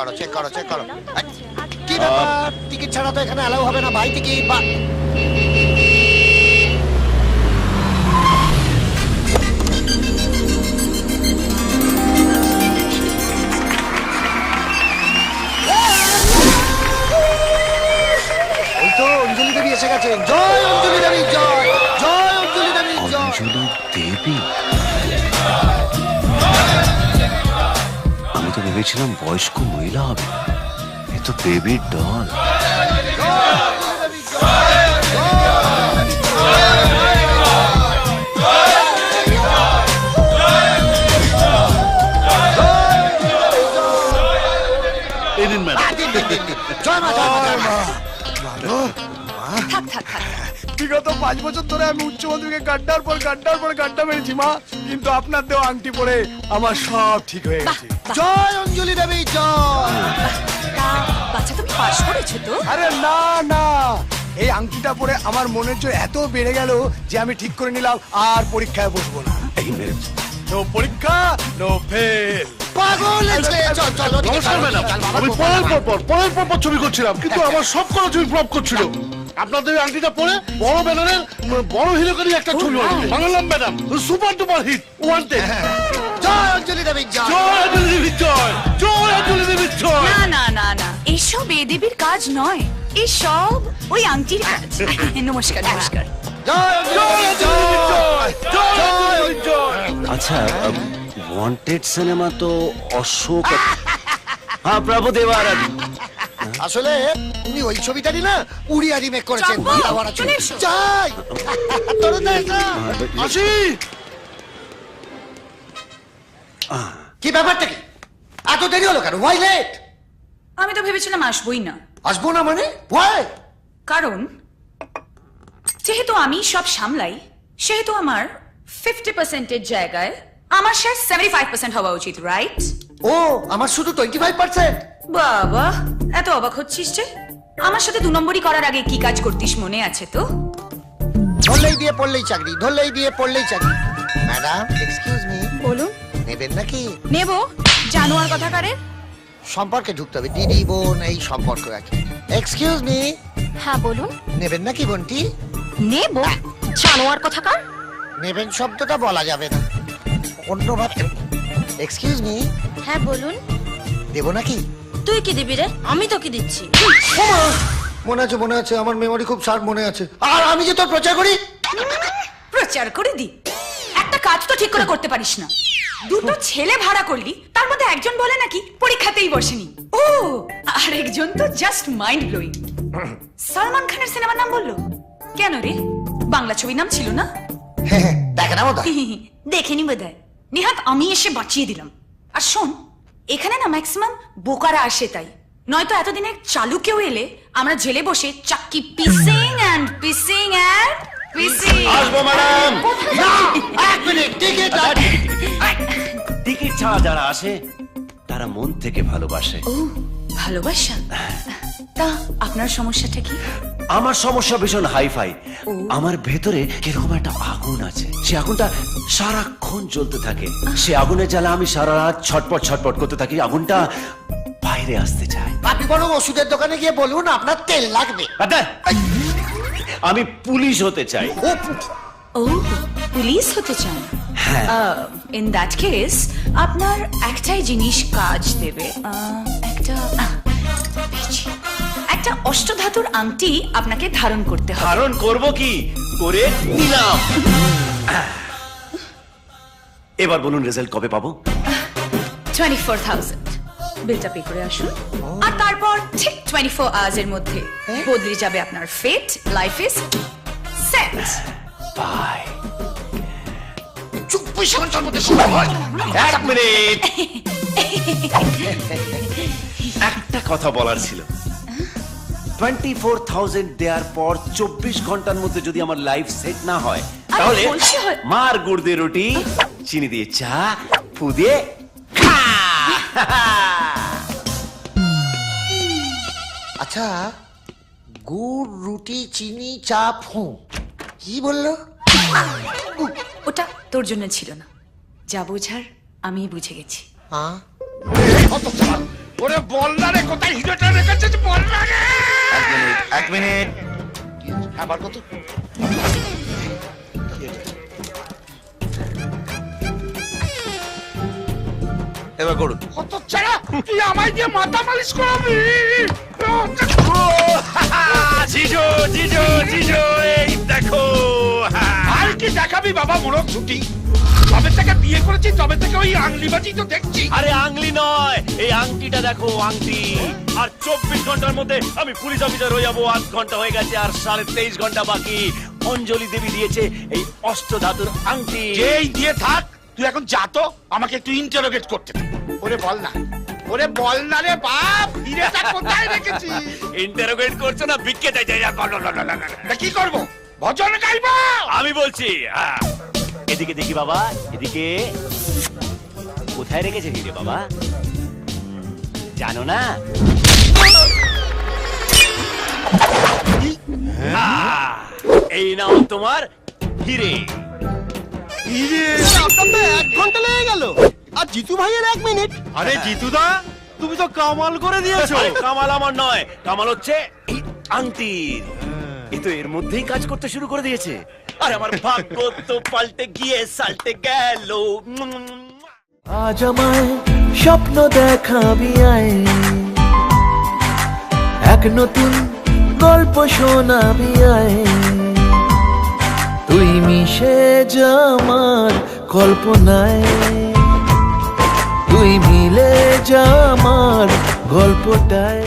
করো কি ব্যাপার, টিকিট ছাড়া তো এখানে অ্যালাউ হবে না ভাই। টিকিট বা ওই তো অঞ্জলি দেবী এসে গেছেন। জয় অঞ্জলি দেবী, জয় জয় অঞ্জলি দেবী, জয়। অঞ্জলি দেবী? আমি তো ভেবেছিলাম বয়স্ক মহিলা হবে, এ তো বেবির ডল। বিগত 5 বছর ধরে আমি উচ্চ মাধ্যমিকে গাড্ডার পর গাড্ডা মেরেছি মা, কিন্তু আপনার দেওয়া আংটি পরে আমার সব ঠিক হয়ে গেছে। জয় অঞ্জলি দেবী, জয়। বাচ্চা তুমি পাস করেছো তো? আরে না না, এই আংটিটা পরে আমার মনের জোর এত বেড়ে গেল যে আমি ঠিক করে নিলাম আর পরীক্ষায় বসবো না। নো পরীক্ষা নো ফেল। পাগল ছেলে, চল চল। নমস্কার ম্যাডাম, আমি পরের পর ছবি করছিলাম, কিন্তু আমার সব করা ছবি ফ্লপ করছিল। আপনাদের আংটিটা পরে বড় ব্যানারের বড় হিরোকারই একটা ছবি বানালাম madam, super duper hit, wanted. জয় অঞ্জলি দেবী, জয় জয় অঞ্জলি দেবীর জয়, জয় অঞ্জলি দেবীর জয়। না না না না, এসব এ দেবীর কাজ নয়, এসব ওই আংটির কাজ। নমস্কার নমস্কার। জয় অঞ্জলি দেবী, জয় জয় অঞ্জলি দেবীর জয়। আচ্ছা, ওয়ান্টেড সিনেমা তো অশোক, হ্যাঁ প্রভু দেবার। আসলে উনি ওই ছবিটারই না উড়িয়া রিমেক করেছেন। চম্পা, চলে এসো। জয় তোর দেখা আসি। কি ব্যাপারটা কি? এত দেরি হলো কেন? Why late? আমি তো ভেবেছিলাম আসবোই না, আসবো না মানে? ওয়াই? কারণ যেহেতু আমি সব সামলাই, সেহেতু আমার 50%-এর জায়গায় আমার শেয়ার 75% হওয়া উচিত, রাইট? ও, আমার শুধু 25%? বাবা, এত অবাক হচ্ছিস যে? আমার সাথে 2 নম্বরই করার আগে কি কাজ করতিস মনে আছে তো? ধরলেই দিয়ে পড়লেই চাকরি, ধরলেই দিয়ে পড়লেই চাকরি। ম্যাডাম এক্সকিউজ মি, বলুন। নেবেন নাকি? নেব, জানোয়ার কথাকারে। সম্পর্কে ঢুকতে হবে, দিদি বোন এই সম্পর্ক আছে। এক্সকিউজ মি, হ্যাঁ বলুন। নেবেন নাকি বোনটি? নেব, জানোয়ার কথাকার। নেবেন শব্দটা বলা যাবে না, অন্যভাবে। এক্সকিউজ মি, হ্যাঁ বলুন। দেবো নাকি? তুই কি দিবি রে? আমি তো কি দিচ্ছি। মনে আছে, আমার মেমরি খুব শার্প মনে আছে। আর আমি যে তোর প্রচার করি। প্রচার করে দি, একটা কাজ তো ঠিক করে করতে পারিস না। 2টো ছেলে ভাড়া করলি, তার মধ্যে একজন বলে নাকি পরীক্ষাতেই বসেনি। ও, আর একজন তো জাস্ট মাইন্ড ব্লোয়িং, সালমান খানের সিনেমার নাম বললো। কেন রে, বাংলা ছবির নাম ছিল না? দেখে না বোধ দেখেনি বোধহয়। নিহাত আমি এসে বাঁচিয়ে দিলাম। আর শোন, এখানে না ম্যাক্সিমাম বোকারা আসে, তাই নয়তো এতদিনে চালু কেউ এলে আমরা জেলে বসে চাক্কি পিসিং অ্যান্ড পিসিং অ্যান্ড পিসিং। আসবো ম্যাডাম। এক মিনিট, টিকিট টিকিট ছাড়া যারা আসে তারা মন থেকে ভালোবাসে। ও, ভালোবাসা। তা আপনার সমস্যাটা কি? আমার সমস্যা ভীষণ হাইফাই। আমার ভেতরে কিরকম একটা আগুন আছে, সে আগুনটা সারাক্ষণ জ্বলতে থাকে। সে আগুনের জ্বালা আমি সারা রাত ছটপট করতে থাকি। আগুনটা বাইরে আসতে চায়। আপনি বরং ওষুধের দোকানে গিয়ে বলুন আপনার তেল লাগবে। আমি পুলিশ হতে চাই। ও, পুলিশ হতে চান? ইন দ্যাট কেস আপনার একটাই জিনিস কাজ দেবে। একটা অষ্টধাতুর আংটি আপনাকে ধারণ করতে হবে। ধারণ করব কি করে নিলাম। এবার বলুন রেজাল্ট কবে পাবো? 24,000 বিলটা পে করে আসুন, আর তারপর ঠিক 24 আওয়ার্স এর মধ্যে বদলে যাবে আপনার fate. Life is set. Bye. 24 ঘন্টার মধ্যে শুরু হয়। এক মিনিট, একটা কথা বলার ছিল। 24,000 দেওয়ার পর 24 ঘন্টার মধ্যে যদি আমার লাইফ সেট না হয়, তাহলে বলছি হয়। মার গুড় দিয়ে রুটি, চিনি দিয়ে চা, ফু দিয়ে খা। আচ্ছা, গুড়, রুটি, চিনি, চা, ফু, কি বললো? ওটা তোর জন্য ছিল না, যা বোঝার আমি বুঝে গেছি। হ্যাঁ, ওরে বল না রে, কোথায় হিরোটা রেখেছিস বল না রে। এক মিনিট আবার কত? এবার করুন। কত ছাড়া তুই আমায় দিয়ে মাথা মালিশ করাবি? জিজো জিজো জিজো এই দেখো। আর কি দেখাবি বাবা, মোড়ক ছুটি। তবে থেকে বিয়ে করেছি তবে থেকে ওই আংলিবাজি তো দেখছি। আরে আংলি নয়, এই আংটিটা দেখো, আংটি। আর 24 ঘন্টার মধ্যে আমি পুলিশ অফিসার হয়ে যাবো। 8 ঘন্টা হয়ে গেছে আর 23.5 ঘন্টা বাকি। অঞ্জলি দেবী দিয়েছে এই অষ্টধাতুর আংটি। যেই দিয়ে থাক, তুই এখন যা তো, আমাকে একটু ইন্টারোগেট করতে দে। ওরে বল না, ওরে বল না রে বাপ, হিরেটা কোথায় রেখেছি? ইন্টারোগেট করছো না, বিক্কে যাই যাই। তা কি করবো, ভজন গাইবো? আমি বলছি, এদিকে দেখি বাবা, এদিকে। কোথায় রেখেছে হিরে বাবা? জানো না? এই নাও তোমার হিরে। আপনার তো 1 ঘন্টা লেগে গেল, আর জিতু ভাইয়ের 1 মিনিট। আরে জিতুদা, তুমি তো কামাল করে দিয়েছো। কামাল আমার নয়, কামাল হচ্ছে এই আংটির। এ তো এর মধ্যেই কাজ করতে শুরু করে দিয়েছে। আর আমার ভাগ্য তো পাল্টে গিয়ে সাল্টে গেল। আজ আমায় স্বপ্ন দেখাবি আয়, এক নতুন গল্প শোনাবি আয়, তুই মিশে যা আমার কল্পনায়, তুই মিলে যা আমার গল্পটায়।